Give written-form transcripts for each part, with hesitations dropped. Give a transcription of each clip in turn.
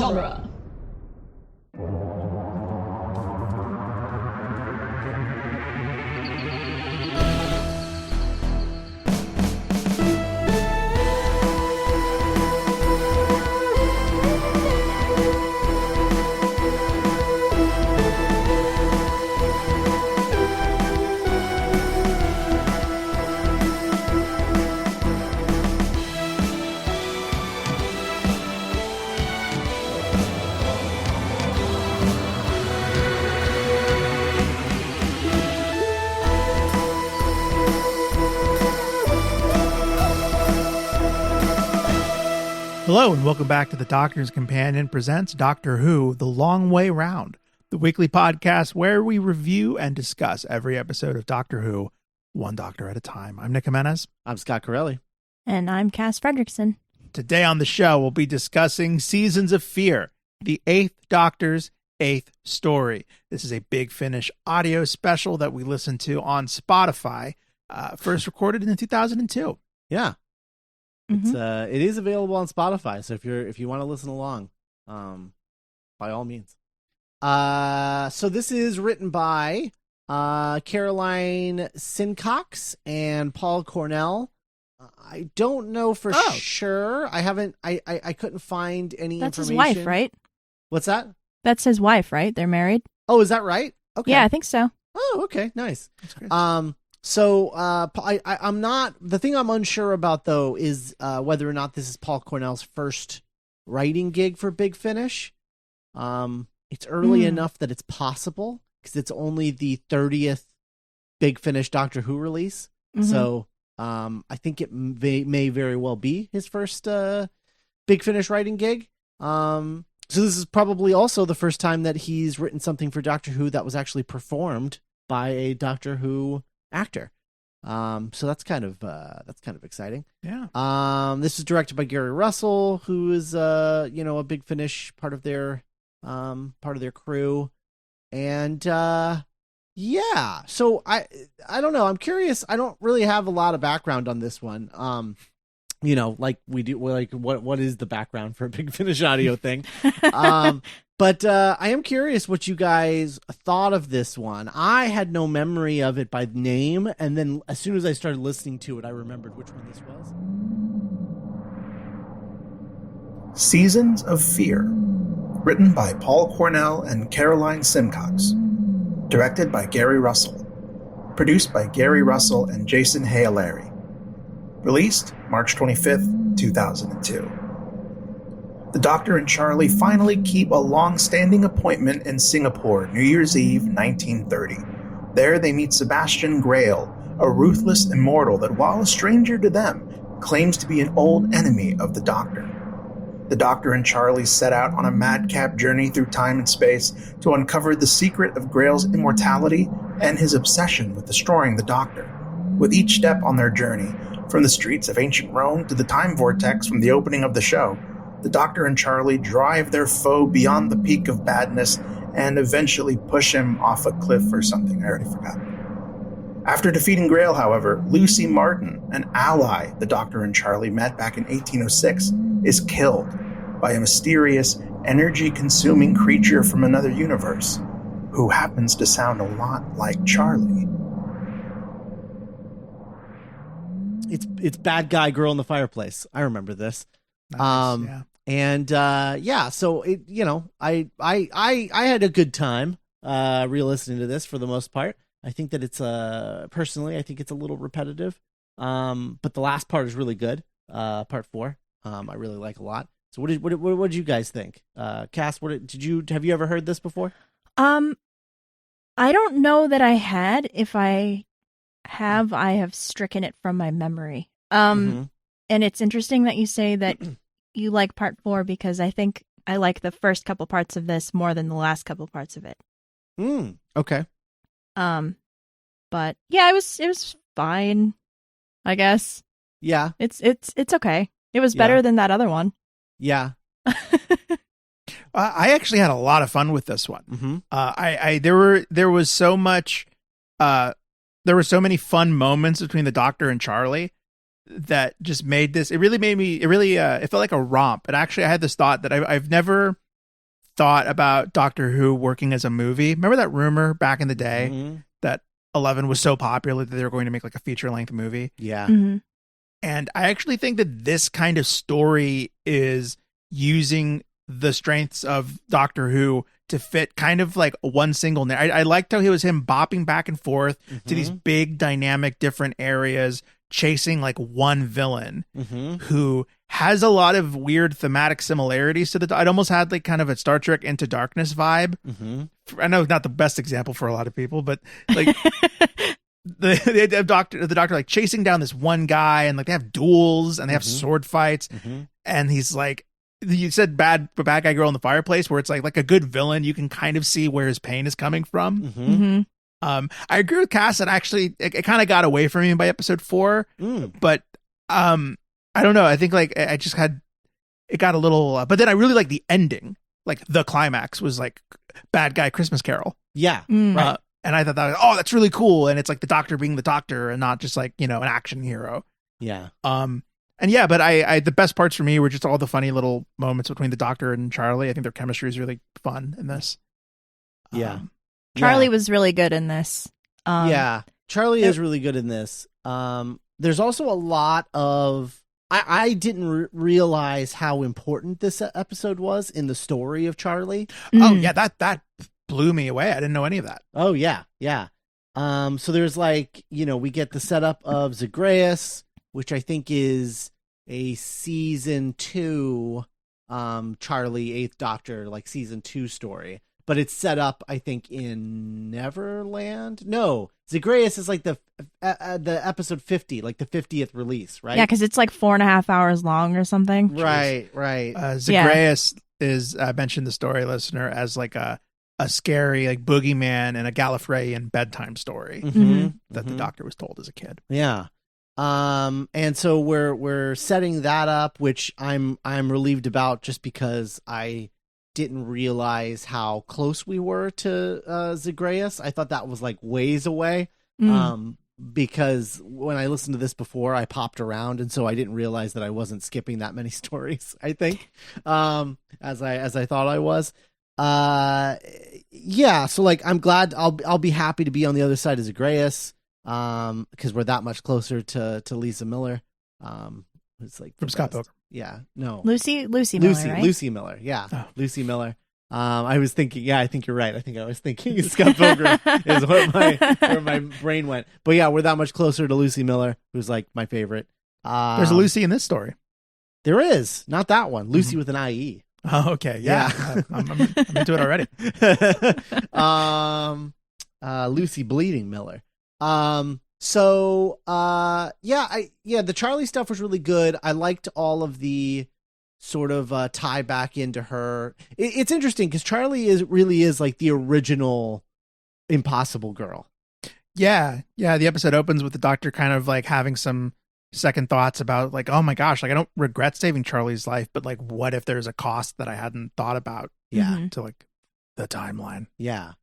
genre. Hello and welcome back to the Doctor's Companion presents Doctor Who, The Long Way Round, the weekly podcast where we review and discuss every episode of Doctor Who, one doctor at a time. I'm Nick Jimenez. I'm Scott Corelli. And I'm Cass Fredrickson. Today on the show, we'll be discussing Seasons of Fear, the 8th Doctor's 8th story. This is a Big Finish audio special that we listened to on Spotify, first recorded in 2002. Yeah. It is available on Spotify, so if you want to listen along, by all means. So this is written by Caroline Sincox and Paul Cornell. I don't know for sure. I couldn't find any That's information. That's his wife, right? What's that? That's his wife, right? They're married? Oh, is that right? Okay. Yeah, I think so. Oh, okay. Nice. That's great. So I'm not. The thing I'm unsure about though is whether or not this is Paul Cornell's first writing gig for Big Finish. It's early enough that it's possible because it's only the 30th Big Finish Doctor Who release. Mm-hmm. So I think it may very well be his first Big Finish writing gig. So this is probably also the first time that he's written something for Doctor Who that was actually performed by a Doctor Who actor. So that's kind of exciting. Yeah. This is directed by Gary Russell, who is a Big Finish part of their crew. And yeah. So I don't know. I'm curious. I don't really have a lot of background on this one. Like we do, like what is the background for a Big Finish audio thing? But I am curious what you guys thought of this one. I had no memory of it by name, and then as soon as I started listening to it, I remembered which one this was. Seasons of Fear, written by Paul Cornell and Caroline Simcox, directed by Gary Russell, produced by Gary Russell and Jason Hailary, released March 25th, 2002. The Doctor and Charley finally keep a long-standing appointment in Singapore, New Year's Eve, 1930. There they meet Sebastian Grayle, a ruthless immortal that, while a stranger to them, claims to be an old enemy of the Doctor. The Doctor and Charley set out on a madcap journey through time and space to uncover the secret of Grayle's immortality and his obsession with destroying the Doctor. With each step on their journey, from the streets of ancient Rome to the time vortex from the opening of the show, the Doctor and Charley drive their foe beyond the peak of badness and eventually push him off a cliff or something. I already forgot. After defeating Grayle, however, Lucy Martin, an ally the Doctor and Charley met back in 1806, is killed by a mysterious, energy-consuming creature from another universe who happens to sound a lot like Charlie. It's bad guy girl in the fireplace. I remember this. Nice, yeah. And so it, I had a good time re-listening to this for the most part. I think that it's personally, I think it's a little repetitive. But the last part is really good. Part 4, I really like a lot. So what did you guys think? Cass, have you ever heard this before? I don't know that I had. If I have stricken it from my memory. And it's interesting that you say that you like part 4 because I think I like the first couple parts of this more than the last couple parts of it. Okay. But yeah, it was fine, I guess. Yeah. It's okay. It was better than that other one. Yeah. I actually had a lot of fun with this one. There was so much, there were so many fun moments between the Doctor and Charlie that just made this. It felt like a romp. And actually, I had this thought that I've never thought about Doctor Who working as a movie. Remember that rumor back in the day Mm-hmm. that 11 was so popular that they were going to make like a feature-length movie? Yeah. Mm-hmm. And I actually think that this kind of story is using the strengths of Doctor Who to fit kind of like one single I liked how he was him bopping back and forth to these big dynamic different areas, chasing like one villain who has a lot of weird thematic similarities to it almost had like kind of a Star Trek Into Darkness vibe. I know not the best example for a lot of people, but like the doctor like chasing down this one guy, and like they have duels and they have sword fights, and he's like, you said bad guy girl in the fireplace, where it's like a good villain, you can kind of see where his pain is coming from. I agree with Cass that actually it kind of got away from me by episode 4, but I don't know. I think like I just had it got a little, but then I really like the ending. Like the climax was like bad guy Christmas Carol. Yeah, right. And I thought that was, that's really cool. And it's like the Doctor being the Doctor and not just like, an action hero. Yeah. And yeah, but I the best parts for me were just all the funny little moments between the Doctor and Charlie. I think their chemistry is really fun in this. Yeah. Charlie was really good in this. Charlie is really good in this. There's also a lot of I didn't realize how important this episode was in the story of Charlie. Oh yeah, that blew me away. I didn't know any of that. Oh yeah. So there's like, we get the setup of Zagreus, which I think is a season 2 Charlie 8th Doctor, like season 2 story. But it's set up, I think, in Neverland. No, Zagreus is like the episode 50, like the 50th release, right? Yeah, because it's like 4.5 hours long or something. Right. Zagreus is mentioned the story, listener, as like a scary like boogeyman and a Gallifreyan bedtime story that the Doctor was told as a kid. Yeah. And so we're setting that up, which I'm relieved about, just because I didn't realize how close we were to Zagreus. I thought that was like ways away. Because when I listened to this before, I popped around, and so I didn't realize that I wasn't skipping that many stories, I think, as I thought I was. So like I'm glad I'll be happy to be on the other side of Zagreus, because we're that much closer to Lisa Miller. It's like from Scott Pilgrim. Yeah, no, Lucy Miller, right? Lucy Miller, yeah, Lucy Miller. I was thinking, I think you're right. I think I was thinking Scott Pilgrim is where my brain went. But yeah, we're that much closer to Lucy Miller, who's like my favorite. There's a Lucy in this story. There is, not that one. Lucy with an IE. Oh, okay, yeah. I'm into it already. Lucy Bleeding Miller. The Charlie stuff was really good. I liked all of the sort of tie back into her. It's interesting because Charlie really is like the original Impossible Girl. Yeah. The episode opens with the Doctor kind of like having some second thoughts about like, oh my gosh, like I don't regret saving Charlie's life, but like, what if there's a cost that I hadn't thought about? Yeah, to like the timeline. Yeah,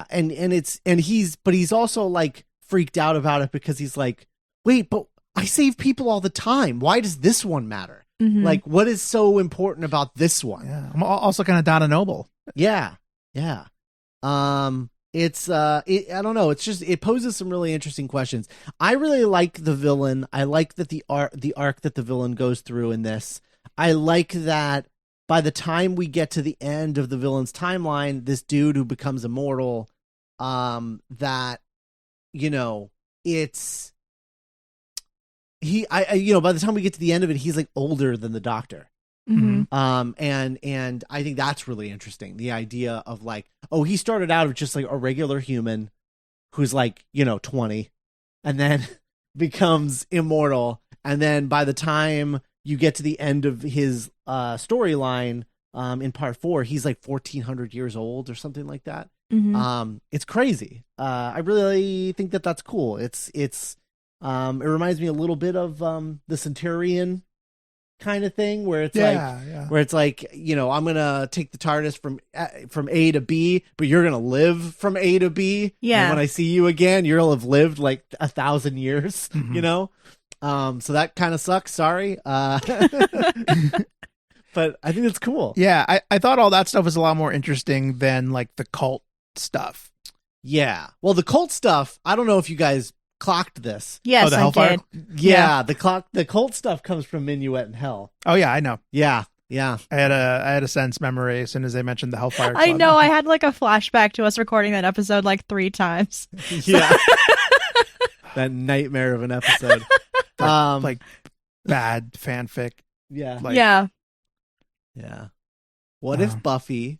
and he's also like freaked out about it because he's like, wait, but I save people all the time. Why does this one matter? Like, what is so important about this one? Yeah, I'm also kind of Donna Noble. Yeah. It's I don't know. It's just, it poses some really interesting questions. I really like the villain. I like that the arc that the villain goes through in this. I like that by the time we get to the end of the villain's timeline, this dude who becomes immortal, that, it's by the time we get to the end of it, he's like older than the Doctor. And I think that's really interesting. The idea of like, oh, he started out as just like a regular human who's like, 20, and then becomes immortal. And then by the time you get to the end of his storyline, in part 4, he's like 1400 years old or something like that. It's crazy. I really think that that's cool. It reminds me a little bit of the Centurion kind of thing, where it's where it's like, I'm gonna take the TARDIS from A to B, but you're gonna live from A to B. Yeah. And when I see you again, you'll have lived like 1,000 years. So that kind of sucks. Sorry. But but I think it's cool. Yeah, I thought all that stuff was a lot more interesting than like the cult stuff. Yeah. Well, the cult stuff, I don't know if you guys clocked this. Yes, the I Hellfire? did. Yeah, the cult stuff comes from Minuet in Hell. Oh yeah, I know. Yeah. I had a sense memory as soon as they mentioned the Hellfire Club. I know. I had like a flashback to us recording that episode like 3 times. Yeah. That nightmare of an episode. Like bad fanfic. Yeah. Like, yeah. Yeah. What if Buffy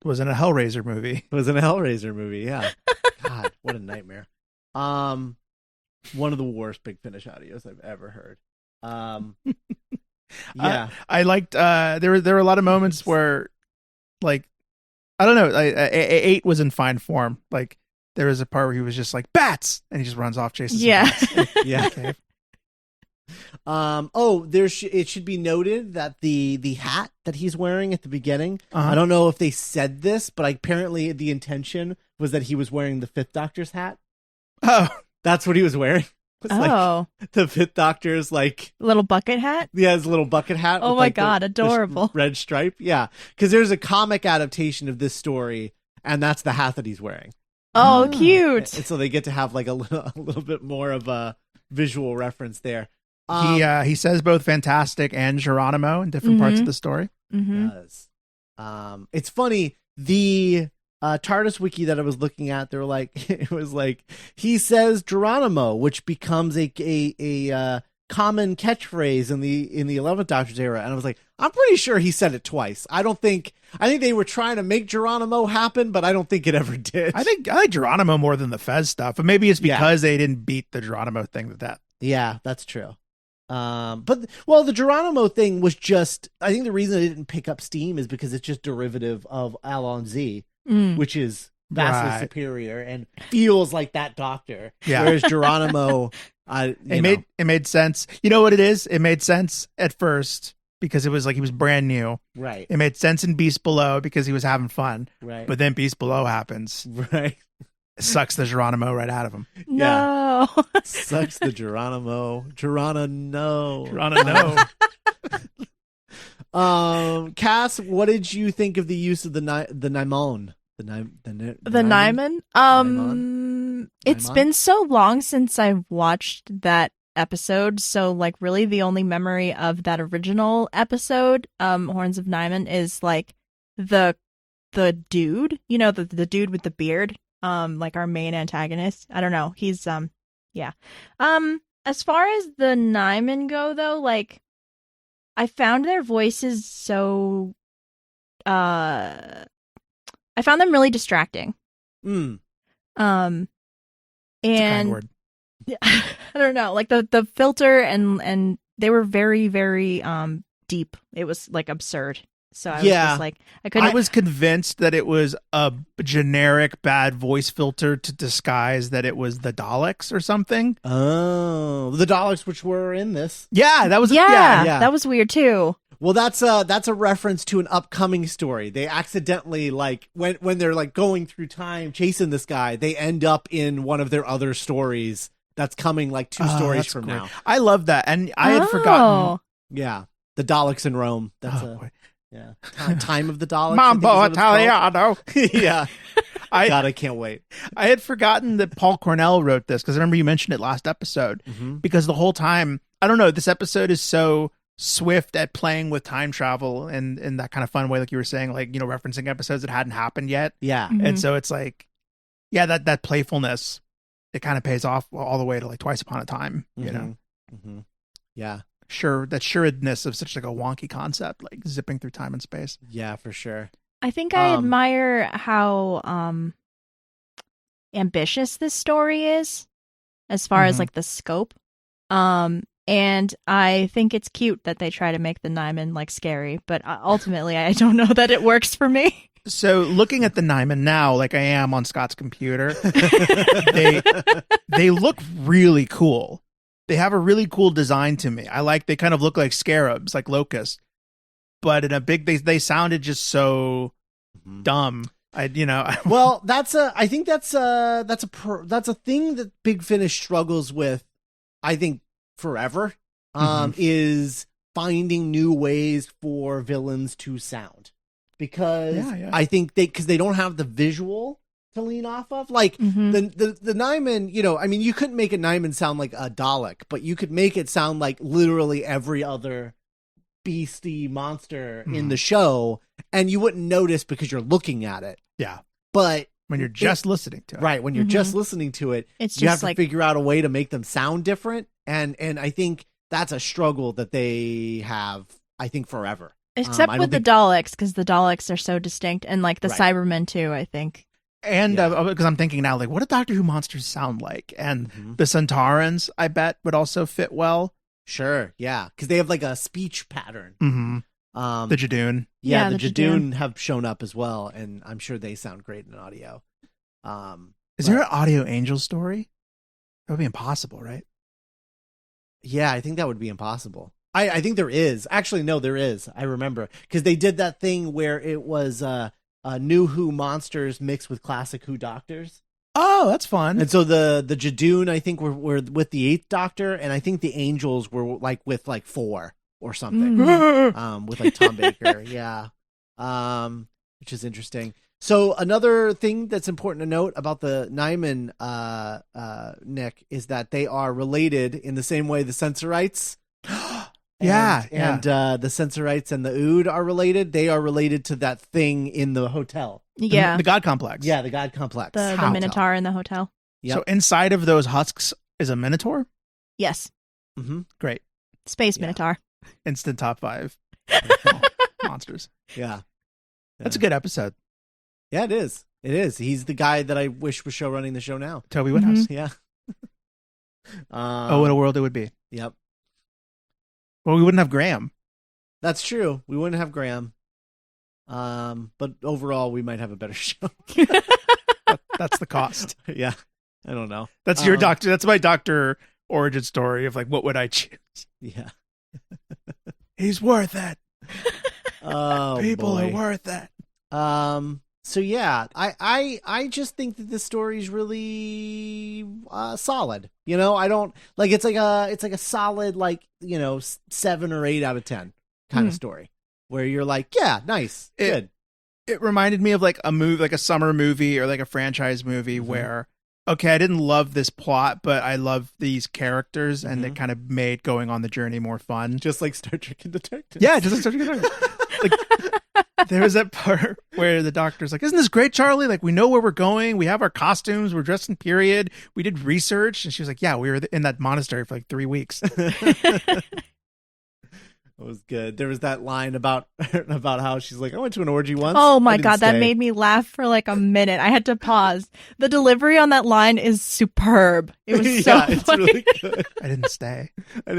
was in a Hellraiser movie? was in a Hellraiser movie? Yeah. God, what a nightmare. One of the worst Big Finish audios I've ever heard. Yeah. I liked there were a lot of moments where, like, I don't know, 8 was in fine form. Like there was a part where he was just like bats, and he just runs off chasing. Yeah. Yeah. Okay. It should be noted that the hat that he's wearing at the beginning, Uh-huh. I don't know if they said this, but apparently the intention was that he was wearing the Fifth Doctor's hat. Oh, That's what he was wearing. It's like Oh, the Fifth Doctor's like, little bucket hat. yeah, his little bucket hat. Oh with, my like, God, the adorable. red stripe. Yeah, because there's a comic adaptation of this story, and that's the hat that he's wearing. Oh, Ah. cute. And so they get to have like a little bit more of a visual reference there. he says both fantastic and Geronimo in different parts of the story. Mm-hmm. Does. It's funny, the TARDIS wiki that I was looking at, they were like, it was like, he says Geronimo, which becomes a common catchphrase in the 11th Doctor's era, and I was like, I'm pretty sure he said it twice. I think they were trying to make Geronimo happen, but I don't think it ever did. I like Geronimo more than the Fez stuff, but maybe it's because they didn't beat the Geronimo thing that. Yeah, that's true. The Geronimo thing was just, I think the reason it didn't pick up steam is because it's just derivative of Alon-Z, which is vastly superior and feels like that Doctor. Yeah. Whereas Geronimo, It made sense. You know what it is? It made sense at first because it was like he was brand new. right, It made sense in Beast Below because he was having fun. right, But then Beast Below happens. right. It sucks the Geronimo right out of him. No. Sucks the Geronimo. Geronimo. Cass, what did you think of the use of the Nimon? The Nyman. It's Nyman? been so long since I've watched that episode, so like really the only memory of that original episode, Horns of Nyman, is like the dude, the dude with the beard, like our main antagonist. I don't know. He's yeah. As far as the Nyman go though, like I found their voices so I found them really distracting. Mm. And It's a kind word. I don't know, like the filter and they were very, very deep. It was like absurd. So I was just like, I was convinced that it was a generic bad voice filter to disguise that it was the Daleks or something. Oh, the Daleks which were in this. Yeah, that was yeah, yeah. that was weird too. Well, that's a reference to an upcoming story. They accidentally, like, when they're like going through time chasing this guy, they end up in one of their other stories that's coming like 2 stories from great. now. I love that, and I had forgotten. Yeah, the Daleks in Rome. That's boy. yeah, Time of the Daleks. Mambo I think is what Italiano. it's called. Yeah, I can't wait. I had forgotten that Paul Cornell wrote this because I remember you mentioned it last episode. Mm-hmm. Because the whole time, I don't know, this episode is so swift at playing with time travel and in that kind of fun way, like you were saying, like, referencing episodes that hadn't happened yet. Yeah, Mhm. And so it's like, yeah, that playfulness, it kind of pays off all the way to like Twice Upon a Time, Mm-hmm. Yeah, Sure, that sureness of such like a wonky concept, like zipping through time and space. yeah, for sure. I think I admire how ambitious this story is as far as Mhm. like the scope. And I think it's cute that they try to make the Nyman like scary, but ultimately I don't know that it works for me. So looking at the Nyman now, like I am on Scott's computer, they look really cool. They have a really cool design to me. They kind of look like scarabs, like locusts, but in a big, they sounded just so dumb. Well, I think that's a thing that Big Finish struggles with, I think, forever. Mhm. Is finding new ways for villains to sound, because Yeah. I think because they don't have the visual to lean off of. Like the Nyman, you know, I mean, you couldn't make a Nyman sound like a Dalek, but you could make it sound like literally every other beastie monster in the show, and you wouldn't notice because you're looking at it. Yeah. But when you're just listening to it. Right, when you're just listening to it, It's you just have to figure out a way to make them sound different, and I think that's a struggle that they have, I think, forever. Except with the Daleks, because the Daleks are so distinct, and like the Cybermen too, I think. And because I'm thinking now, like, what do Doctor Who monsters sound like? And the Centaurans, I bet, would also fit well. Sure, yeah, because they have like a speech pattern. The Jadoon. Yeah, the Jadoon have shown up as well, and I'm sure they sound great in audio. Is there an Audio Angel story? That would be impossible, right? Yeah, I think that would be impossible. I think there is. Actually, no, there is. I remember. Because they did that thing where it was new Who monsters mixed with classic Who doctors. Oh, that's fun. And so the Jadoon, I think, were with the 8th Doctor, and I think the Angels were like with like 4 or something. With like Tom Baker. Yeah. Which is interesting. So another thing that's important to note about the Nyman, Nick, is that they are related in the same way the Sensorites. And the Sensorites and the Ood are related. They are related to that thing in the hotel. Yeah. The God Complex. Yeah, the God Complex. The Minotaur in the hotel. Yep. So inside of those husks is a Minotaur? Yes. Great. Space Minotaur. Instant top 5 monsters. Yeah. That's a good episode. Yeah, it is. It is. He's the guy that I wish was running the show now. Toby Woodhouse. Yeah. Oh, what a world it would be. Yep. Well, we wouldn't have Graham. That's true. We wouldn't have Graham. But overall, we might have a better show. That's the cost. Yeah. I don't know. That's your doctor. That's my doctor origin story of like, what would I choose? Yeah. He's worth it. Oh, people are worth it. So yeah, I just think that this story is really solid. You know, I don't like it's like a solid, like, you know, 7 or 8 out of 10 kind of story where you're like, yeah, nice, good. It reminded me of like a movie, like a summer movie or like a franchise movie where, okay, I didn't love this plot, but I love these characters, and it kind of made going on the journey more fun. Just like Star Trek and Detectives. Yeah, just like Star Trek and Detectives. Like, there was that part where the doctor's like, isn't this great, Charlie? Like, we know where we're going. We have our costumes. We're dressed in period. We did research. And she was like, yeah, we were in that monastery for like 3 weeks. It was good. There was that line about how she's like, I went to an orgy once. Oh my God, that made me laugh for like a minute. I had to pause. The delivery on that line is superb. It was so funny. It's really good. I didn't stay. I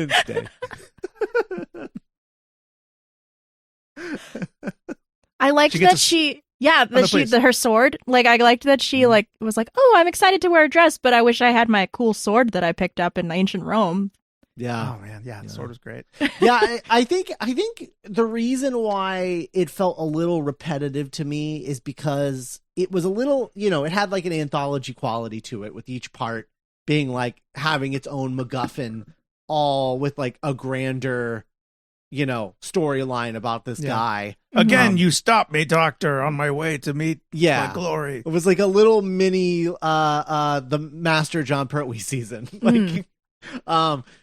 liked that her sword. Like, I liked that she like was like, oh, I'm excited to wear a dress, but I wish I had my cool sword that I picked up in ancient Rome. Yeah. Oh man, yeah, the sword was great. Yeah, I think the reason why it felt a little repetitive to me is because it was a little, you know, it had like an anthology quality to it, with each part being like having its own MacGuffin, all with like a grander, you know, storyline about this guy. Again, you stopped me, Doctor, on my way to meet my glory. It was like a little mini the Master John Pertwee season. Like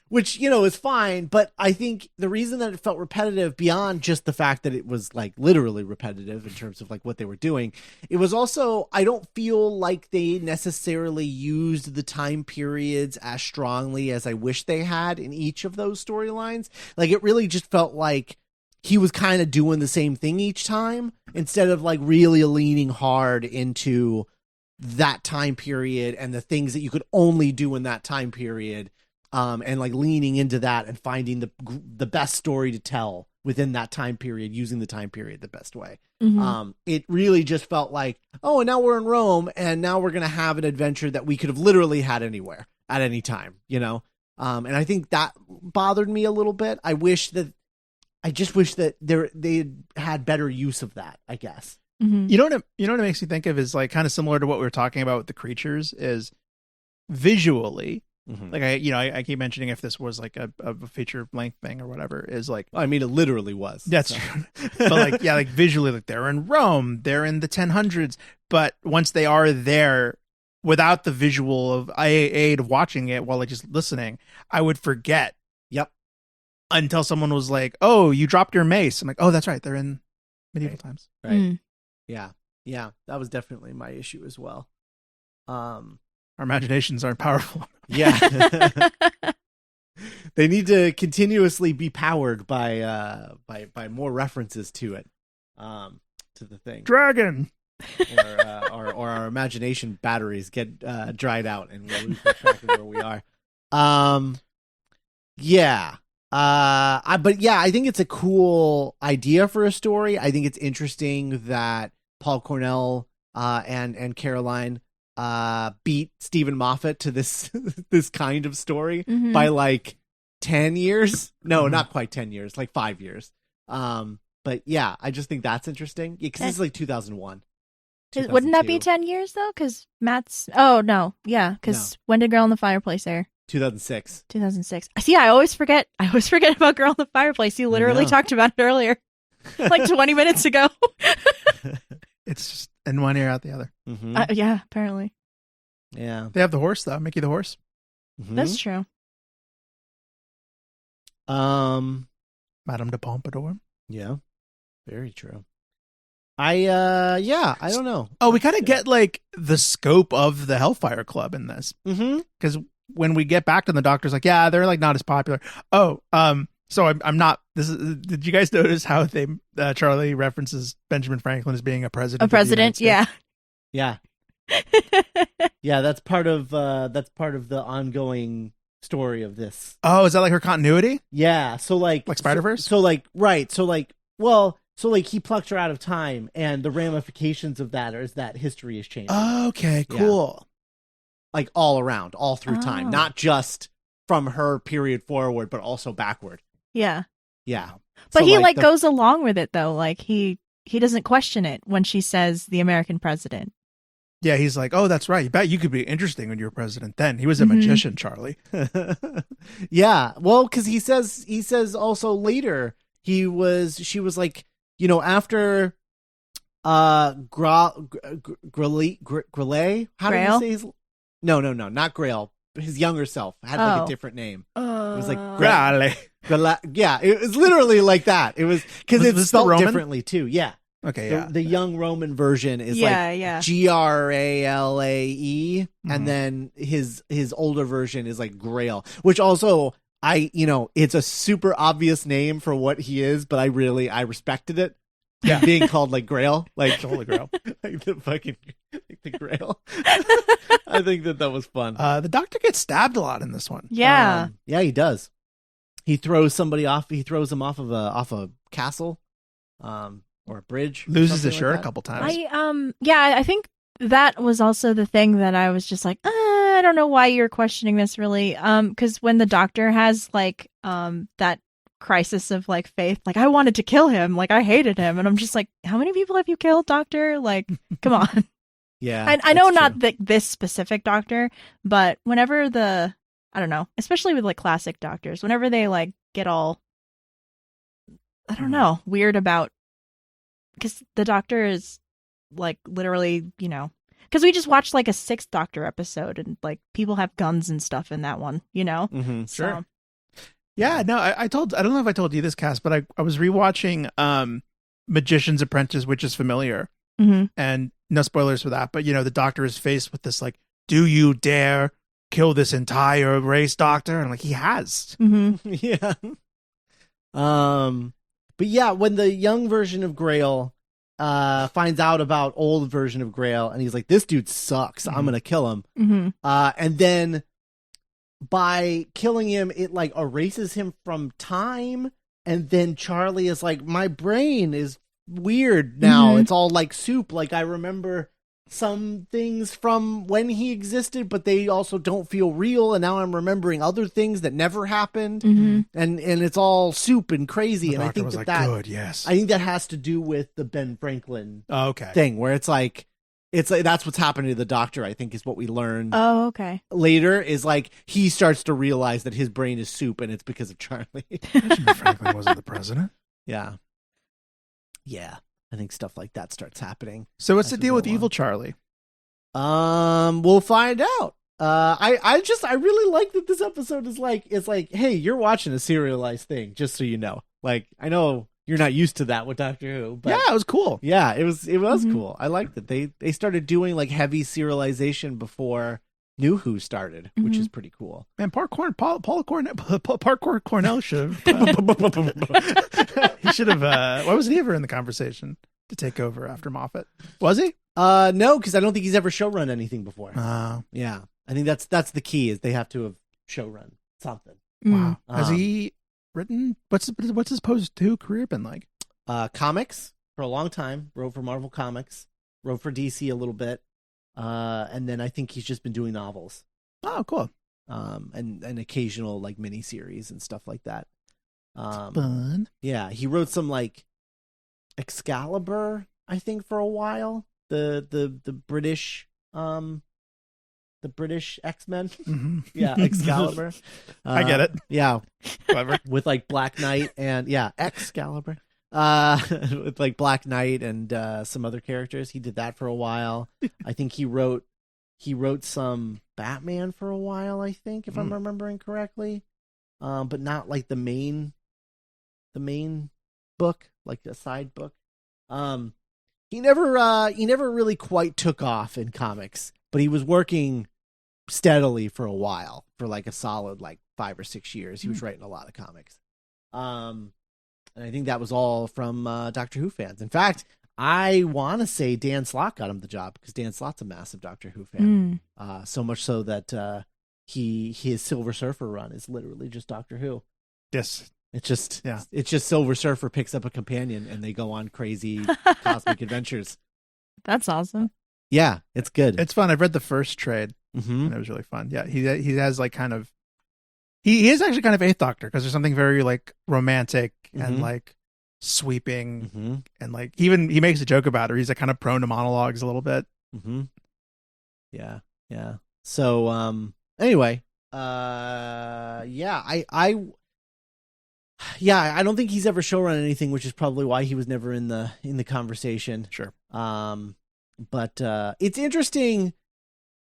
which, you know, is fine, but I think the reason that it felt repetitive, beyond just the fact that it was like literally repetitive in terms of like what they were doing, it was also, I don't feel like they necessarily used the time periods as strongly as I wish they had in each of those storylines. Like, it really just felt like he was kind of doing the same thing each time, instead of like really leaning hard into that time period and the things that you could only do in that time period. And like leaning into that and finding the best story to tell within that time period, using the time period the best way. It really just felt like, oh, and now we're in Rome, and now we're going to have an adventure that we could have literally had anywhere at any time, you know? And I think that bothered me a little bit. I just wish that they had better use of that, I guess. You know what it makes me think of is like kind of similar to what we were talking about with the creatures, is visually, Mhm. Like I keep mentioning if this was like a feature length thing or whatever, is like I mean, it literally was. that's true. But like like visually, like they're in Rome, they're in the 1000s, but once they are there, without the visual of aid of watching it while like just listening, I would forget. Yep. Until someone was like, "Oh, you dropped your mace." I'm like, "Oh, that's right. They're in medieval times." Right. Mm. Yeah. That was definitely my issue as well. Our imaginations aren't powerful. Yeah. They need to continuously be powered by more references to it, to the thing. Dragon. Or our imagination batteries get dried out and we lose track of where we are. Yeah. I think it's a cool idea for a story. I think it's interesting that Paul Cornell and Caroline beat Stephen Moffat to this this kind of story Mhm. by like 10 years. No, not quite 10 years, like 5 years. But yeah, I just think that's interesting because this is like 2001. Wouldn't that be 2002, 10 years though? Because Matt's. Oh no, yeah. Because when did Girl in the Fireplace air? 2006. 2006. See, I always forget. I always forget about Girl in the Fireplace. You literally know. talked about it earlier, like 20 minutes ago. It's just in one ear out the other. Mhm. Yeah, apparently Yeah. They have the horse though, Mickey the horse. Mhm. that's true. Madame de Pompadour. Yeah. Very true. I don't know. Oh, we kind of get like the scope of the Hellfire Club in this, Mm-hmm. because when we get back to the doctor's like, yeah, they're like not as popular. Oh, so I'm not. Did you guys notice how they Charlie references Benjamin Franklin as being a president? A of the United president, States? yeah. Yeah. Yeah, that's part of the ongoing story of this. Oh, is that like her continuity? Yeah, so like Spider-Verse? So he plucked her out of time, and the ramifications of that is that history is changing. Okay, Yeah. cool. Like all around, all through time, Oh. not just from her period forward, but also backward. Yeah. Yeah. But So, he the- goes along with it though. Like he doesn't question it when she says the American president. Yeah, he's like, oh, that's right. You bet you could be interesting when you were president then. He was a Mhm. magician, Charlie. Yeah, well, because he says also later she was like, after Grayle, how did Grayle? he say his? No, not Grayle. His younger self had like Oh. a different name. It was like Grale. Yeah, it was literally like that. It was because Was it's this the spelled Roman? differently too. Yeah, Okay, the, yeah. the young Roman version is yeah, like yeah. Gralae, and then his older version is like Grayle, which also it's a super obvious name for what he is, but I respected it. Yeah. Being called like Grail, like The Holy Grail. like the fucking like the Grail. I think that was fun. The doctor gets stabbed a lot in this one. Yeah. Yeah, he does. He throws somebody off. He throws him off of a castle, or a bridge. or Loses his something shirt like a couple times. I think that was also the thing that I was just like, I don't know why you're questioning this really. Because when the doctor has like that crisis of like faith, like I wanted to kill him, like I hated him, and I'm just like, how many people have you killed, doctor? Like, come on. Yeah, I know that's not true. this specific doctor, but whenever I don't know, especially with like classic doctors, whenever they like get all, I don't know, weird about, because the doctor is like literally, because we just watched like a 6th Doctor episode and like people have guns and stuff in that one, Mhm. Sure. Yeah, no, I don't know if I told you this, Cass, but I was rewatching Magician's Apprentice, which is familiar, hmm and no spoilers for that, but the doctor is faced with this like, do you dare kill this entire race, doctor? And like, he has. hmm Yeah. But yeah, when the young version of Grail finds out about old version of Grail, and he's like, this dude sucks, I'm gonna kill him. hmm And then by killing him, it like erases him from time. And then Charlie is like, my brain is weird now. Mhm. It's all like soup. Like I remember some things from when he existed, but they also don't feel real. And now I'm remembering other things that never happened. hmm And it's all soup and crazy. The And I doctor think was that like, good, yes. I think that has to do with the Ben Franklin Okay. thing, where it's like It's like that's what's happening to the Doctor, I think, is what we learned Oh, okay. later, is like he starts to realize that his brain is soup and it's because of Charlie. Benjamin Franklin wasn't the president. Yeah. I think stuff like that starts happening. So what's the As we deal go with along. evil Charlie? We'll find out. I really like that this episode is like, it's like, hey, you're watching a serialized thing, just so you know. Like, I know you're not used to that with Doctor Who, but Yeah, it was cool. yeah, it was Mhm. cool. I liked it. They started doing like heavy serialization before New Who started, which is pretty cool. Man, Paul Cornell should have. He should have. Why wasn't he ever in the conversation to take over after Moffat? Was he? No, because I don't think he's ever showrun anything before. Oh, Yeah, I think that's the key, is they have to have showrun something. wow. Has Um, he written? What's his post-Who career been like? Comics for a long time. Wrote for Marvel Comics. Wrote for DC a little bit. And then I think he's just been doing novels. Oh, cool. And occasional like miniseries and stuff like that. Fun. Yeah, he wrote some like Excalibur, I think, for a while. The British X-Men. Mhm. Yeah, Excalibur. I get it. Yeah, Clever. with like Black Knight and Excalibur. With like Black Knight and some other characters. He did that for a while. I think he wrote some Batman for a while, I think, if I'm remembering correctly. But not like the main book, like a side book. He never really quite took off in comics, but he was working steadily for a while, for like a solid like 5 or 6 years. He was writing a lot of comics. And I think that was all from Doctor Who fans. In fact, I want to say Dan Slott got him the job, because Dan Slott's a massive Doctor Who fan. So much so that his Silver Surfer run is literally just Doctor Who. Yes. It's just Silver Surfer picks up a companion and they go on crazy cosmic adventures. That's awesome. Yeah, it's good. It's fun. I've read the first trade, Mm-hmm. and it was really fun. Yeah, he has like kind of. He is actually kind of Eighth Doctor, because there's something very like romantic and Mhm. like sweeping, Mm-hmm. and like even he makes a joke about it. He's like kind of prone to monologues a little bit. Mm-hmm. Yeah. So anyway, I don't think he's ever showrun anything, which is probably why he was never in the conversation. Sure. But it's interesting.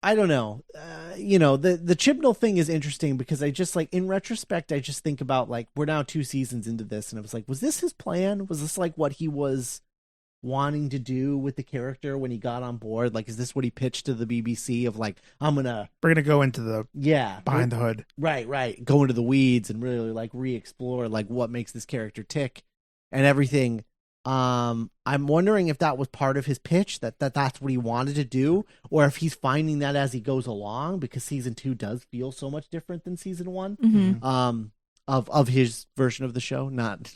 I don't know. The Chibnall thing is interesting, because I just like, in retrospect, I just think about like, we're now 2 seasons into this, and it was like, was this his plan? Was this like what he was wanting to do with the character when he got on board? Like, is this what he pitched to the BBC of like, we're gonna go into the behind the hood. Right. Go into the weeds and really like re-explore like what makes this character tick and everything. I'm wondering if that was part of his pitch, that's what he wanted to do, or if he's finding that as he goes along, because season 2 does feel so much different than season 1. Mm-hmm. Of his version of the show, not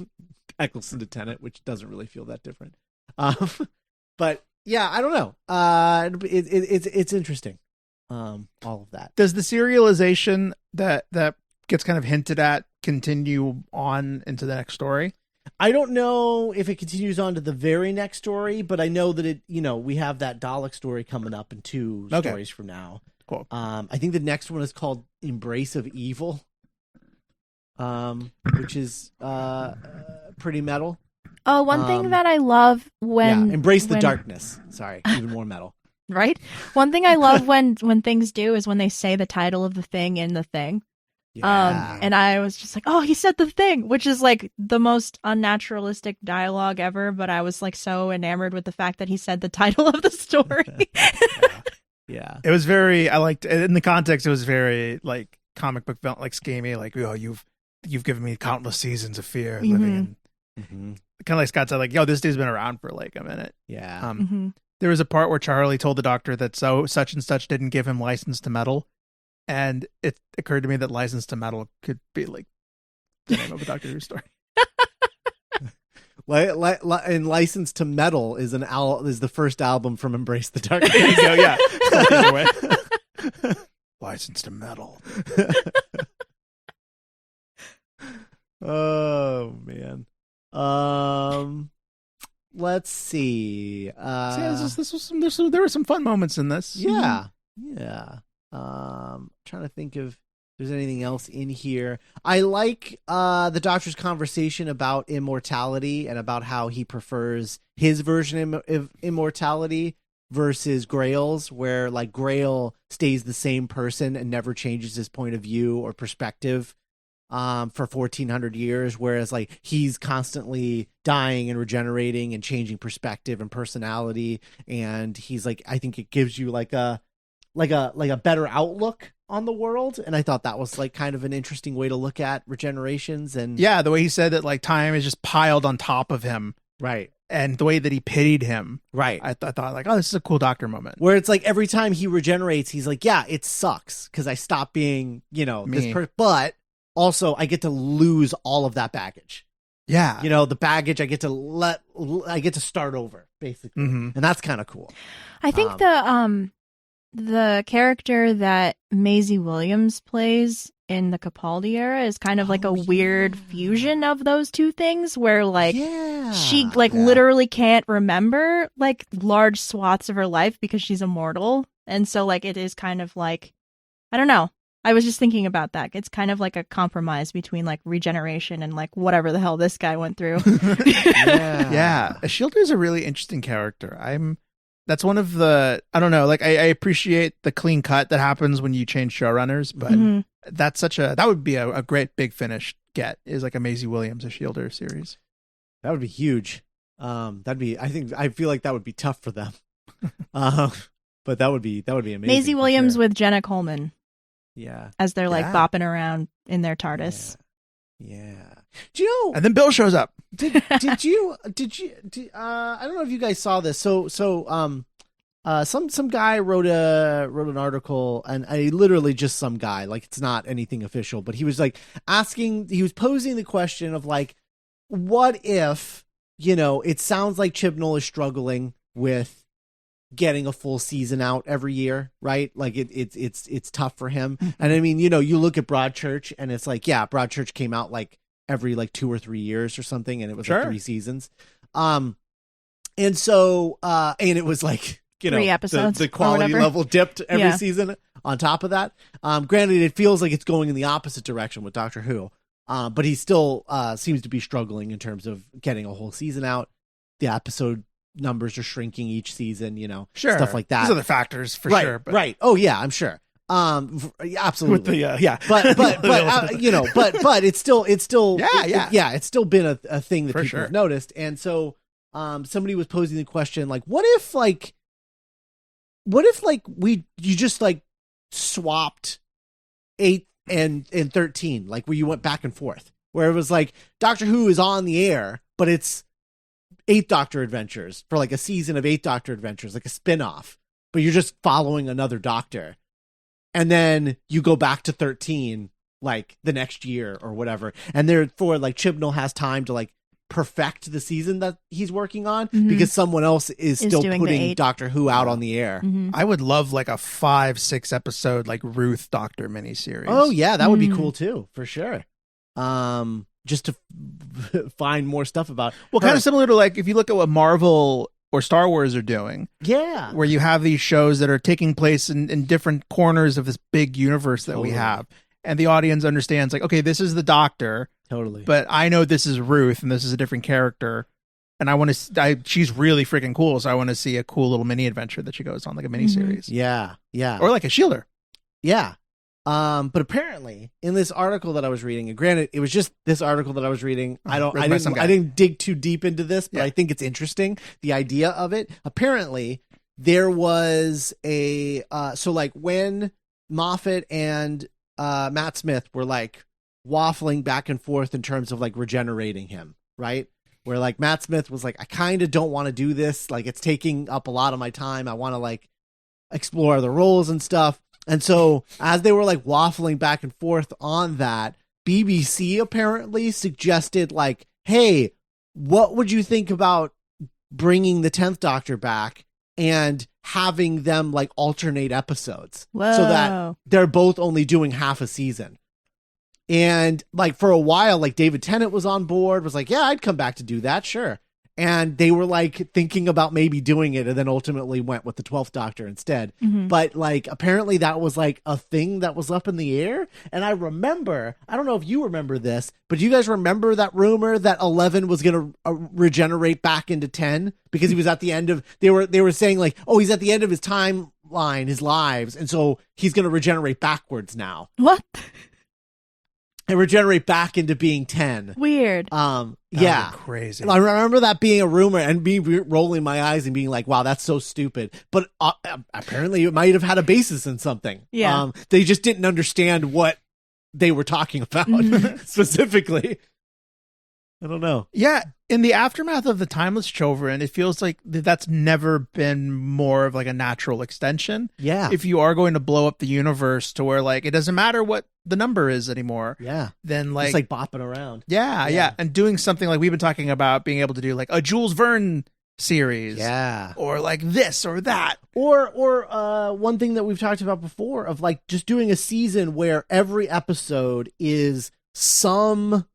Eccleston to Tennant, which doesn't really feel that different. But yeah, I don't know. It's interesting. All of that. Does the serialization that gets kind of hinted at continue on into the next story? I don't know if it continues on to the very next story, but I know that we have that Dalek story coming up in 2 stories from now. Cool. I think the next one is called Embrace of Evil, which is pretty metal. Oh, one thing that I love when Embrace the Darkness. Sorry, even more metal. Right? One thing I love when things do is when they say the title of the thing in the thing. Yeah. And I was just like, oh, he said the thing, which is like the most unnaturalistic dialogue ever. But I was like so enamored with the fact that he said the title of the story. Yeah. It was very. I liked in the context. It was very like comic book, like schemy. Like, oh, you've given me countless seasons of fear living in. Mm-hmm. Kind of like Scott said, like, yo, this dude's been around for like a minute. Yeah. There was a part where Charlie told the Doctor that such and such didn't give him license to meddle. And it occurred to me that License to Meddle could be like the name of a Doctor Who story. And License to Meddle is is the first album from Embrace the Darkness. There you go, yeah. License to Meddle. Oh man. let's see. There were some fun moments in this. Yeah. Trying to think if there's anything else in here. I like the Doctor's conversation about immortality and about how he prefers his version of immortality versus Grayle's, where like Grayle stays the same person and never changes his point of view or perspective for 1400 years, whereas like he's constantly dying and regenerating and changing perspective and personality, and he's like, I think it gives you like a better outlook on the world, and I thought that was like kind of an interesting way to look at regenerations. And yeah, the way he said that like time is just piled on top of him, right, and the way that he pitied him, right. I thought like, oh, this is a cool Doctor moment, where it's like every time he regenerates, he's like, yeah, it sucks because I stopped being, this person, but also I get to lose all of that baggage. Yeah, the baggage I get to start over basically, and that's kind of cool. I think the character that Maisie Williams plays in the Capaldi era is kind of like a weird fusion of those two things, where like she like literally can't remember like large swaths of her life because she's immortal, and so like it is kind of like, I don't know. I was just thinking about that. It's kind of like a compromise between like regeneration and like whatever the hell this guy went through. Yeah. Shielder is a really interesting character. That's one of the, I don't know, like I appreciate the clean cut that happens when you change showrunners, but that would be a great Big Finish get, is like a Maisie Williams, a Shielder series. That would be huge. I feel like that would be tough for them. But that would be amazing. Maisie Williams with Jenna Coleman. Yeah. As they're like bopping around in their TARDIS. Yeah. Do you know? And then Bill shows up. Did you I don't know if you guys saw this. So some guy wrote an article, and literally just some guy, like it's not anything official, but he was like he was posing the question of like, what if, it sounds like Chibnall is struggling with getting a full season out every year, right? Like it's tough for him. And I mean, you look at Broadchurch, and it's like, yeah, Broadchurch came out like every like 2 or 3 years or something, and it was like 3 seasons. And so and it was like, 3 episodes, the quality level dipped every season on top of that. Granted, it feels like it's going in the opposite direction with Doctor Who, but he still seems to be struggling in terms of getting a whole season out. The episode numbers are shrinking each season, stuff like that. Those are the factors for sure. But... Right. Oh yeah, I'm sure. Absolutely. With the but it's still it's still been a thing that for people sure have noticed. And so somebody was posing the question like, what if you just like swapped 8 and 13, like where you went back and forth, where it was like Doctor Who is on the air, but it's 8 Doctor Adventures for like a season of 8 Doctor Adventures, like a spin-off, but you're just following another Doctor. And then you go back to 13 like the next year or whatever. And therefore like Chibnall has time to like perfect the season that he's working on because someone else is still putting Doctor Who out on the air. I would love like a 5-6 episode like Ruth Doctor miniseries. Oh yeah, that would be cool too, for sure. Just to find more stuff about kind of similar to like if you look at what Marvel or Star Wars are doing, where you have these shows that are taking place in different corners of this big universe that we have, and the audience understands like, okay, this is the Doctor, but I know this is Ruth and this is a different character, and I want to she's really freaking cool, so I want to see a cool little mini adventure that she goes on, like a mini series. Or like a Shielder. But apparently in this article that I was reading, and granted it was just this article that I was reading, I didn't dig too deep into this, but I think it's interesting, the idea of it. Apparently there was so like when Moffat and Matt Smith were like waffling back and forth in terms of like regenerating him, right? Where like Matt Smith was like, I kind of don't want to do this, like it's taking up a lot of my time, I want to like explore other roles and stuff. And so as they were like waffling back and forth on that, BBC apparently suggested like, hey, what would you think about bringing the 10th Doctor back and having them like alternate episodes so that they're both only doing half a season? And like for a while, like David Tennant was on board, was like, yeah, I'd come back to do that. Sure. and they were like thinking about maybe doing it, and then ultimately went with the 12th Doctor instead. But like apparently that was like a thing that was up in the air. And I don't know if you remember this, but do you guys remember that rumor that 11 was going to regenerate back into 10 because he was at the end of, they were saying like, oh, he's at the end of his timeline, his lives, and so he's going to regenerate backwards now. What? And regenerate back into being 10. Weird. Yeah. Crazy. I remember that being a rumor and me rolling my eyes and being like, wow, that's so stupid. But apparently it might have had a basis in something. Yeah. They just didn't understand what they were talking about specifically. I don't know. Yeah, in the aftermath of the Timeless Children, it feels like that's never been more of like a natural extension. Yeah. If you are going to blow up the universe to where like it doesn't matter what the number is anymore. Yeah. Then like, it's like bopping around. Yeah. And doing something like we've been talking about, being able to do like a Jules Verne series. Yeah. Or like this or that. Or one thing that we've talked about before of like just doing a season where every episode is some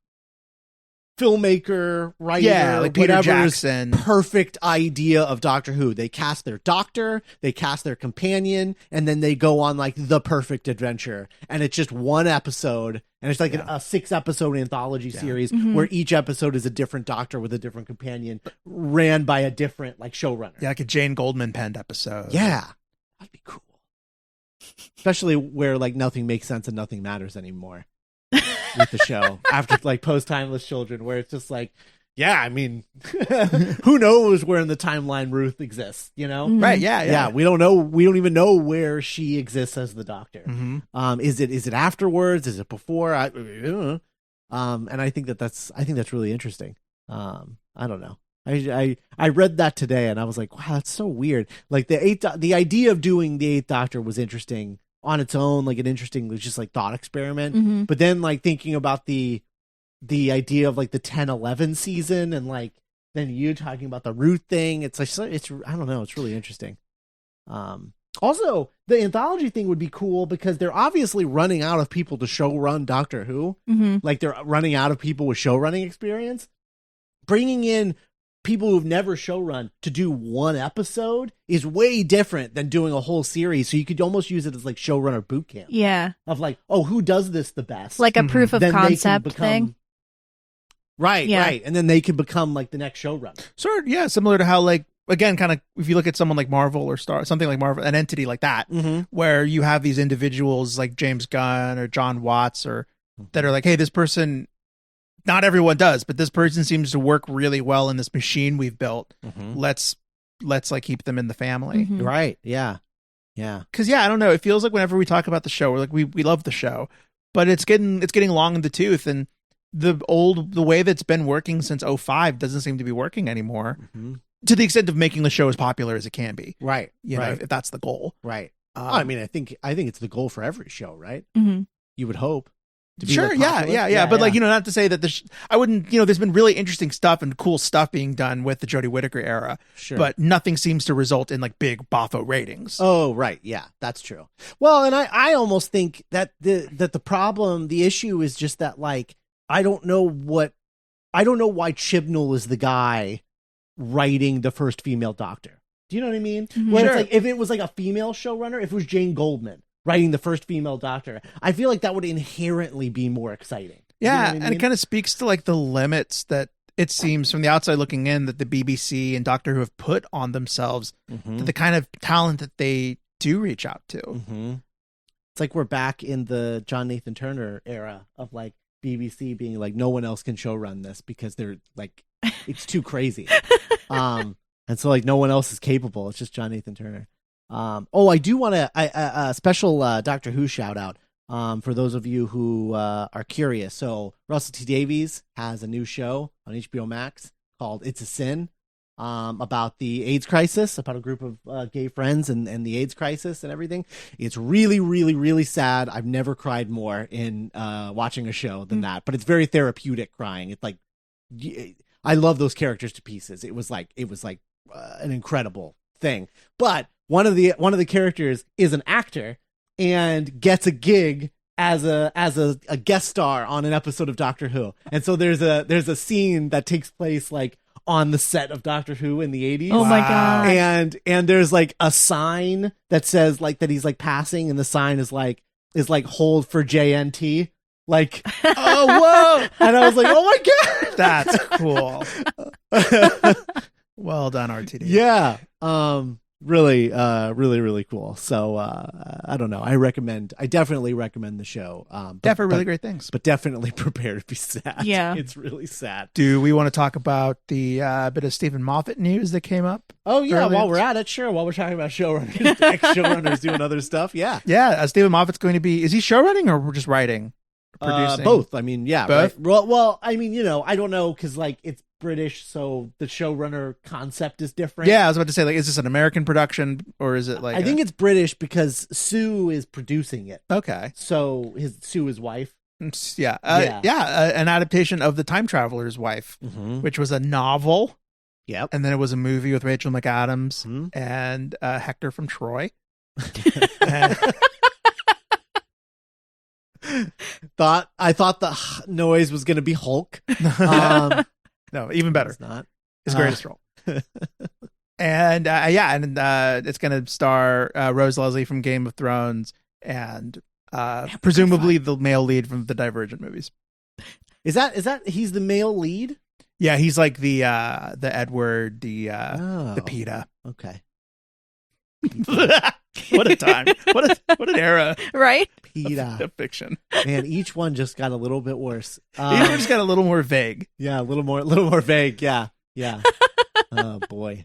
filmmaker, writer, like Peter whatever's Jackson, perfect idea of Doctor Who. They cast their doctor, they cast their companion, and then they go on like the perfect adventure. And it's just one episode, and it's like a 6-episode anthology series where each episode is a different doctor with a different companion, ran by a different like showrunner. Yeah, like a Jane Goldman penned episode. Yeah, that'd be cool. Especially where like nothing makes sense and nothing matters anymore. With the show after like post Timeless Children, where it's just like, yeah, I mean, who knows where in the timeline Ruth exists, you know? Right. Yeah. We don't know. We don't even know where she exists as the Doctor. Is it afterwards? Is it before? And I think that's really interesting. I don't know. I read that today and I was like, wow, that's so weird. Like the idea of doing the 8th Doctor was interesting on its own, like an interesting just like thought experiment. But then like thinking about the idea of like the 10-11 season and like then you talking about the Root thing, it's like it's I don't know, it's really interesting. Also the anthology thing would be cool because they're obviously running out of people to show run Doctor Who. Like they're running out of people with show running experience. Bringing in people who've never showrun to do one episode is way different than doing a whole series. So you could almost use it as like showrunner boot camp. Yeah. Of like, oh, who does this the best? Like a proof of Then concept thing. Right, Yeah. right. And then they could become like the next showrunner. Sort of, yeah, similar to how like, again, kind of if you look at someone like Marvel or something like Marvel, an entity like that, where you have these individuals like James Gunn or John Watts or that are like, hey, this person, not everyone does, but this person seems to work really well in this machine we've built. Let's like keep them in the family. Right. Yeah. Yeah. Cause yeah, I don't know. It feels like whenever we talk about the show, we're like, we love the show, but it's getting long in the tooth, and the way that's been working since 2005 doesn't seem to be working anymore to the extent of making the show as popular as it can be. Right. You know, if that's the goal. Right. I mean, I think it's the goal for every show, right? You would hope. Sure, like yeah. But like, you know, not to say that I wouldn't, you know, there's been really interesting stuff and cool stuff being done with the Jodie Whittaker era. Sure. But nothing seems to result in like big boffo ratings. Oh, right. Yeah, that's true. Well, and I almost think that the problem, the issue is just that like, I don't know why Chibnall is the guy writing the first female Doctor. Do you know what I mean? Where it's like, if it was like a female showrunner, if it was Jane Goldman writing the first female Doctor, I feel like that would inherently be more exciting. Yeah, you know what I mean? and it kind of speaks to like the limits that it seems from the outside looking in that the BBC and Doctor Who have put on themselves, to the kind of talent that they do reach out to. It's like we're back in the John Nathan Turner era of like BBC being like, no one else can showrun this because they're like, it's too crazy. And so like no one else is capable. It's just John Nathan Turner. I do want a special Doctor Who shout out for those of you who are curious. So Russell T Davies has a new show on HBO Max called It's a Sin, about the AIDS crisis, about a group of gay friends and the AIDS crisis and everything. It's really, really, really sad. I've never cried more in watching a show than that, but it's very therapeutic crying. It's like, I love those characters to pieces. It was like an incredible thing. But one of the characters is an actor and gets a gig as a guest star on an episode of Doctor Who. And so there's a scene that takes place like on the set of Doctor Who in the 80s. Oh my Wow. god. And there's like a sign that says like that he's like passing, and the sign is like hold for JNT. Like, oh whoa. And I was like, oh my god. That's cool. Well done, RTD. Yeah. Really, really cool. So, I don't know. I definitely recommend the show. Definitely really great things. But definitely prepare to be sad. Yeah. It's really sad. Do we want to talk about the bit of Stephen Moffat news that came up? Oh yeah. Earlier? While we're at it, sure. While we're talking about showrunners, ex-showrunners doing other stuff. Yeah. Yeah, Stephen Moffat's going to be, is he showrunning or just writing? Producing? Both. I mean, yeah. Both? Right. Well, I mean, I don't know. 'Cause like it's British, so the showrunner concept is different. Yeah, I was about to say, like, is this an American production or is it like? I think it's British because Sue is producing it. okay. So Sue, his wife. Yeah, Yeah. an adaptation of The Time Traveler's Wife, which was a novel, Yep. and then it was a movie with Rachel McAdams Mhm. and Hector from Troy. And- I thought the noise was going to be Hulk. no, even better. It's not. His greatest role. And it's going to star Rose Leslie from Game of Thrones and presumably the male lead from the Divergent movies. Is that he's the male lead? Yeah, he's like the Edward, the PETA. Okay. What a time! What an era Right? PETA. of fiction. Man, each one just got a little bit worse. Each one just got a little more vague. Yeah, a little more vague. Yeah. Oh boy.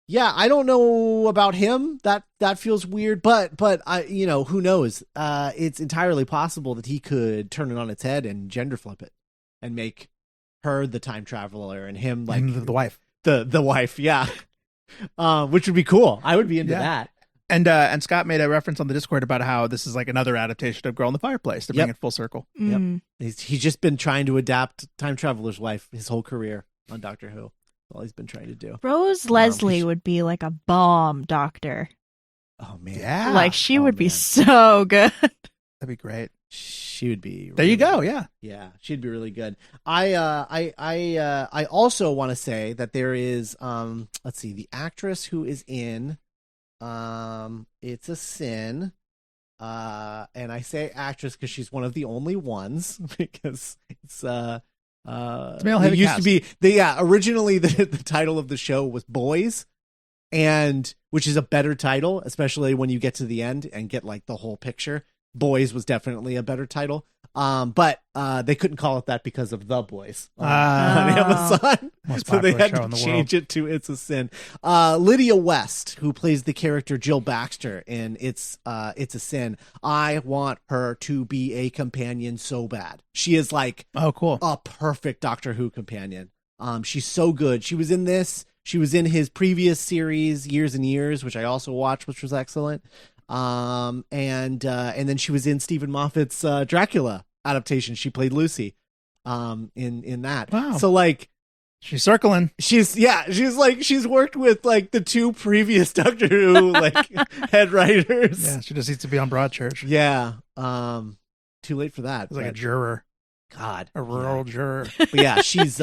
Yeah, I don't know about him. That feels weird, but I, who knows? It's entirely possible that he could turn it on its head and gender flip it and make her the time traveler and him like And the wife. the wife. Yeah. Which would be cool. I would be into that. And Scott made a reference on the Discord about how this is like another adaptation of Girl in the Fireplace to bring it full circle. Mm. He's just been trying to adapt Time Traveler's Wife his whole career on Doctor Who. That's all he's been trying to do. Rose Leslie would be like a bomb doctor. Oh man. Yeah. Like she would be man. so good. That'd be great. She would be. There you really go. good. Yeah. Yeah, she'd be really good. I also want to say that there is let's see, the actress who is in It's a Sin. And I say actress because she's one of the only ones because it's male heavy it used cast. to be originally the title of the show was Boys, and which is a better title, especially when you get to the end and get like the whole picture. Boys was definitely a better title. But they couldn't call it that because of The Boys on Amazon. Most So they popular had show to in the change it to It's a Sin. Lydia West, who plays the character Jill Baxter in It's a Sin. I want her to be a companion so bad. She is like Oh, cool. a perfect Doctor Who companion. She's so good. She was in this. She was in his previous series, Years and Years, which I also watched, which was excellent. And then she was in Stephen Moffat's Dracula adaptation. She played Lucy in that. Wow. So like She's circling. she's worked with like the two previous Doctor Who like head writers. Yeah, she just needs to be on Broadchurch. Yeah. Too late for that. It's like a but juror, God. a rural juror. But yeah, she's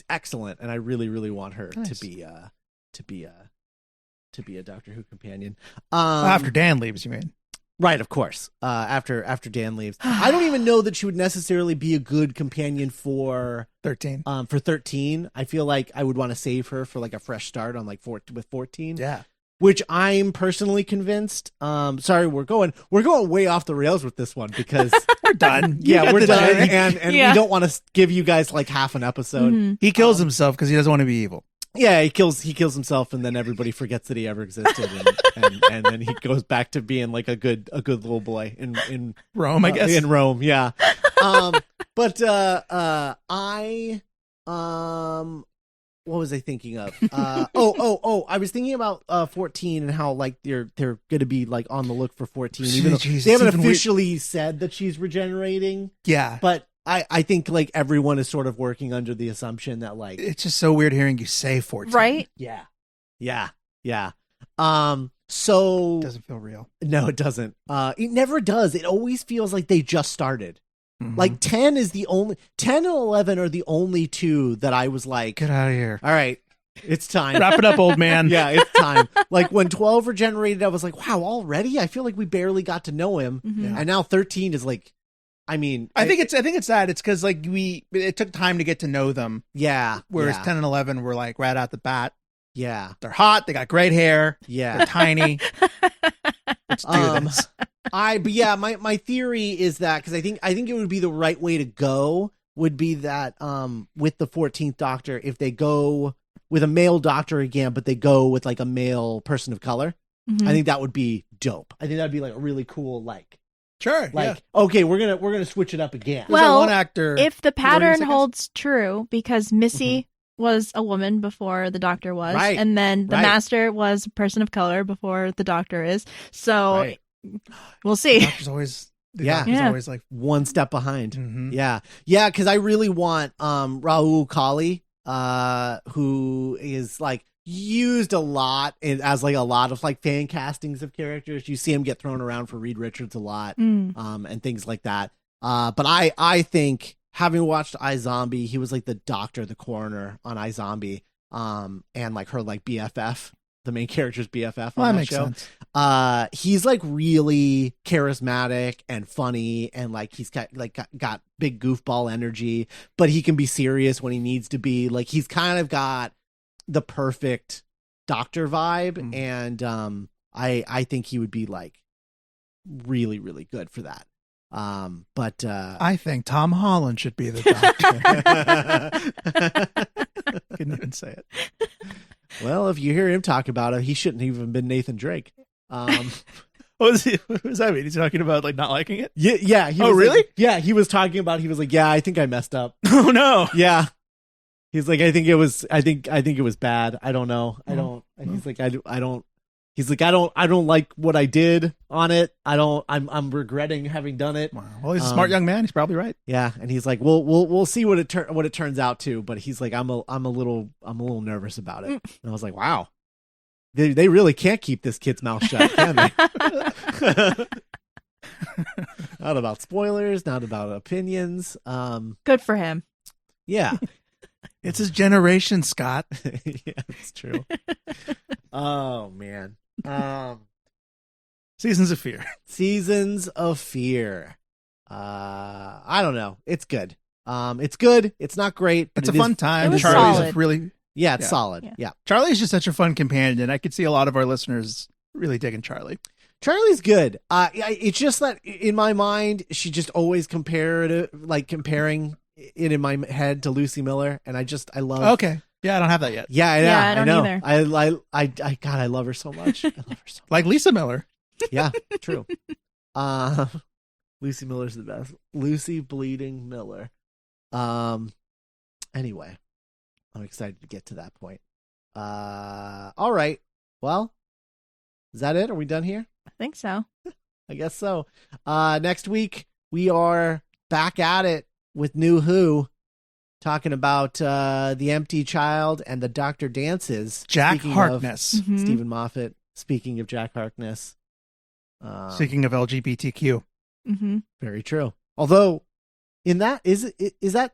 excellent, and I really, really want her Nice. to be a Doctor Who companion. After Dan leaves, you mean? Right, of course. After Dan leaves, I don't even know that she would necessarily be a good companion for 13. 13. I feel like I would want to save her for like a fresh start on like with 14. Yeah. Which I'm personally convinced. Sorry, we're going way off the rails with this one because We're done. You yeah, got we're the done, joke. and Yeah. we don't want to give you guys like half an episode. Mhm. He kills himself because he doesn't want to be evil. Yeah, he kills himself, and then everybody forgets that he ever existed, and then he goes back to being like a good little boy in Rome, I guess. in Rome. Yeah, but what was I thinking of? I was thinking about 14 and how like they're going to be like on the look for 14, even though Jeez, they haven't it's even weird. officially said that she's regenerating. Yeah. But I think like everyone is sort of working under the assumption that like It's just so weird hearing you say 14. Right? yeah. So It doesn't feel real. no, it doesn't. It never does. It always feels like they just started. Mhm. Like 10 and 11 are the only two that I was like, Get out of here. all right, it's time. Wrap it up, old man. Yeah, it's time. Like when 12 regenerated, I was like, wow, already? I feel like we barely got to know him. Mhm. And now 13 is like, I mean, I think it's that. It's because like it took time to get to know them. yeah. Whereas yeah, 10 and 11 were like right out the bat. yeah, They're hot. They got great hair. yeah. They're tiny. Let's do this. But yeah, my theory is that because I think it would be the right way to go would be that with the 14th Doctor, if they go with a male Doctor again, but they go with like a male person of color, Mhm. I think that would be dope. I think that'd be like a really cool Sure. okay, we're gonna switch it up again. There's that Well, one actor. If the What were you gonna pattern say, guys? holds true, because Missy was a woman before the Doctor was, Right. and then the Right. Master was a person of color before the Doctor is. So Right. we'll see. Doctor's always. The Yeah. Doctor's Yeah. always like. One step behind. Mhm. Yeah, because I really want Rahul Kali, who is like used a lot as like a lot of like fan castings of characters. You see him get thrown around for Reed Richards a lot, Mm. and things like that. But I think having watched iZombie, he was like the doctor, the coroner on iZombie, and like her like BFF, the main character's BFF Well, on that that makes show. sense. He's like really charismatic and funny, and like he's got big goofball energy, but he can be serious when he needs to be. Like he's kind of got the perfect Doctor vibe, Mhm. and I think he would be like really really good for that. But I think Tom Holland should be the Doctor. Couldn't even say it. well, if you hear him talk about it, he shouldn't even been Nathan Drake. What does that mean? He's talking about like not liking it? Yeah. He Oh, was like- really? yeah, he was talking about. He was like, yeah, I think I messed up. Oh no. Yeah. He's like, I think it was bad. I don't know. I don't. And he's like, I don't. He's like, I don't like what I did on it. I'm regretting having done it. Wow. Well, he's a smart young man. He's probably right. Yeah, and he's like, we'll see what it turns out to. But he's like, I'm a little nervous about it. And I was like, wow, they really can't keep this kid's mouth shut, can they? Not about spoilers, not about opinions. Good for him. Yeah. It's his generation, Scott. Yeah, it's true. Oh man. Seasons of Fear. Seasons of Fear. I don't know. It's good. It's good. It's not great, but It's a it is- fun time. It was Charlie's solid. really Yeah, it's Yeah. solid. Yeah. Yeah. Charlie's just such a fun companion. I could see a lot of our listeners really digging Charlie. Charlie's good. It's just that in my mind, she just always comparing it in my head to Lucy Miller, and I love. Okay. Yeah, I don't have that yet. Yeah, Yeah, I don't know. either. God, I love her so much. I love her so much. Like Lisa Miller. Yeah, true. Lucy Miller's the best. Lucy Bleeding Miller. Anyway, I'm excited to get to that point. All right. Well, is that it? Are we done here? I think so. I guess so. Next week we are back at it with New Who, talking about The Empty Child and the Doctor Dances. Jack Speaking Harkness. of Mhm. Stephen Moffat. Speaking of Jack Harkness. Speaking of LGBTQ. Hmm. Very true. Although, is that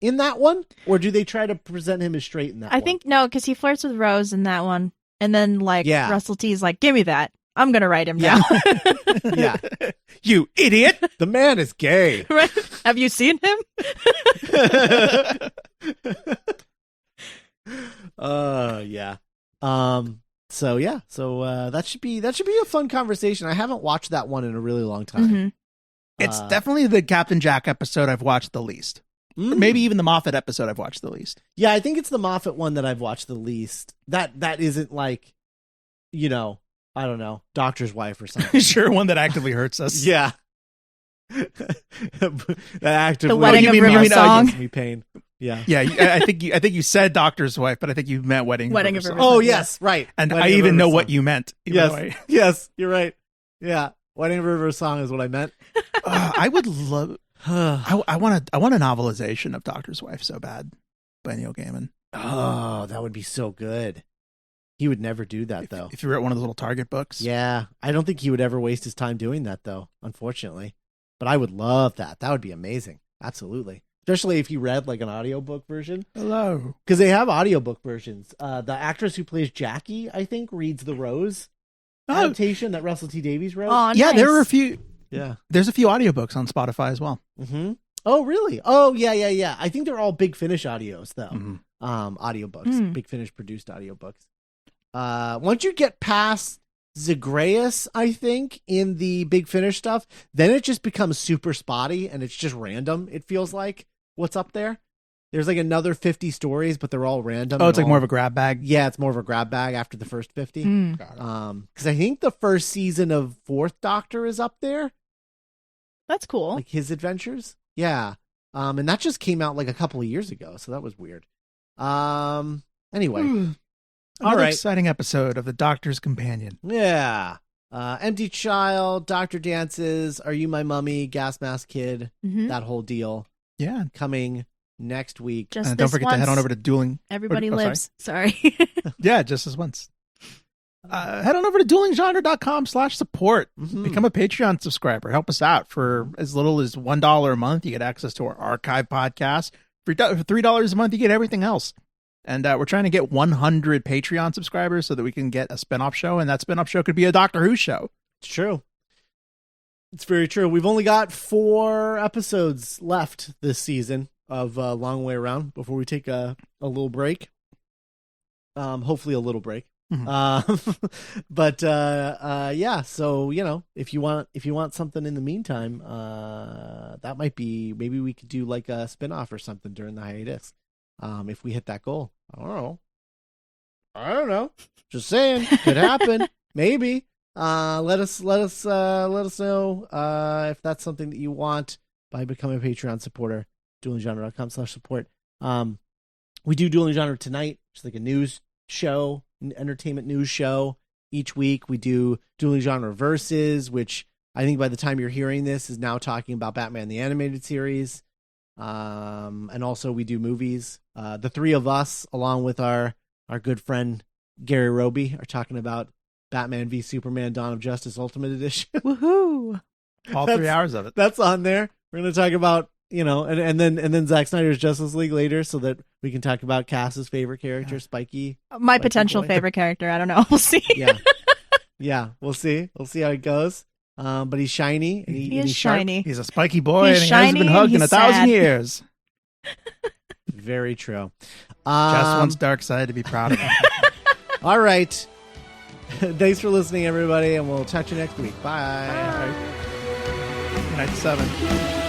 in that one, or do they try to present him as straight in that? I one? think no, because he flirts with Rose in that one, and then like Yeah. Russell T's like, "Give me that. I'm gonna write him Yeah. down." Yeah, You idiot. the man is gay. Right? Have you seen him? Yeah. So yeah. So that should be a fun conversation. I haven't watched that one in a really long time. Mhm. It's definitely the Captain Jack episode I've watched the least. Or maybe even the Moffat episode I've watched the least. Yeah, I think it's the Moffat one that I've watched the least. That isn't like, I don't know, Doctor's Wife or something. Sure, one that actively hurts us. Yeah. That actively The Wedding you of mean- River you mean, Song. gives me pain. Yeah. Yeah, I think you said Doctor's Wife, but I think you meant Wedding Wedding River of Song. River Oh Song, yes, right. And Wedding I of even River know Song. what you meant. even Yes, though I- yes, you're right. Yeah, Wedding of River Song is what I meant. I would love. Oh, I want a novelization of Doctor's Wife so bad by Neil Gaiman. that would be so good. He would never do that though. If you wrote one of those little Target books. Yeah, I don't think he would ever waste his time doing that though. Unfortunately, But I would love that. That would be amazing. Absolutely. Especially if you read like an audiobook version. Hello. Because they have audiobook versions. The actress who plays Jackie, I think, reads the Rose adaptation that Russell T. Davies wrote. Oh, Yeah, nice. there were a few. Yeah. There's a few audiobooks on Spotify as well. Mm-hmm. Oh, really? Oh, yeah. I think they're all Big Finish audios, though. Mhm. Audiobooks. Big Finish produced audiobooks. Once you get past Zagreus, I think, in the Big Finish stuff, then it just becomes super spotty and it's just random, it feels like, what's up there. There's like another 50 stories, but they're all random. Oh, it's like more of a grab bag? Yeah, it's more of a grab bag after the first 50. Because I think the first season of Fourth Doctor is up there. That's cool. Like his adventures. Yeah. And that just came out like a couple of years ago, so that was weird. Anyway. Another All right. exciting episode of The Doctor's Companion. Yeah. Empty Child, Doctor Dances, Are You My Mummy, Gas Mask Kid, that whole deal. Yeah. Coming next week. Just And don't forget to head on over to Dueling. Everybody Oh, lives. Sorry. Yeah, just this once. Head on over to duelinggenre.com/support. Become a Patreon subscriber. Help us out. For as little as $1 a month, you get access to our archive podcast. For $3 a month, you get everything else. And we're trying to get 100 Patreon subscribers so that we can get a spinoff show. And that spinoff show could be a Doctor Who show. It's true. It's very true. We've only got 4 episodes left this season of Long Way Around before we take a little break. Hopefully a little break. But yeah, so if you want something in the meantime, that might be, maybe we could do like a spinoff or something during the hiatus. If we hit that goal. I don't know. Just saying, could happen. Maybe. Let us know if that's something that you want by becoming a Patreon supporter. duelinggenre.com/support. We do Dueling Genre Tonight, which is like a news show, an entertainment news show. Each week we do Dueling Genre Versus, which I think by the time you're hearing this is now talking about Batman the Animated Series. And also we do movies. The three of us, along with our good friend Gary Roby, are talking about Batman v Superman Dawn of Justice Ultimate Edition. Woohoo! All 3 hours of it. That's on there. We're going to talk about, and then Zack Snyder's Justice League later, so that we can talk about Cass's favorite character, Spiky. My potential favorite character. I don't know. We'll see. Yeah. We'll see how it goes. But he's shiny. And He is he's sharp. shiny. He's a spiky boy, He's and he hasn't been shiny hugged and in he's 1,000 sad. years. Very true. Just wants Darkseid to be proud of him. All right. Thanks for listening, everybody, and we'll catch you next week. Bye. Good night, 7.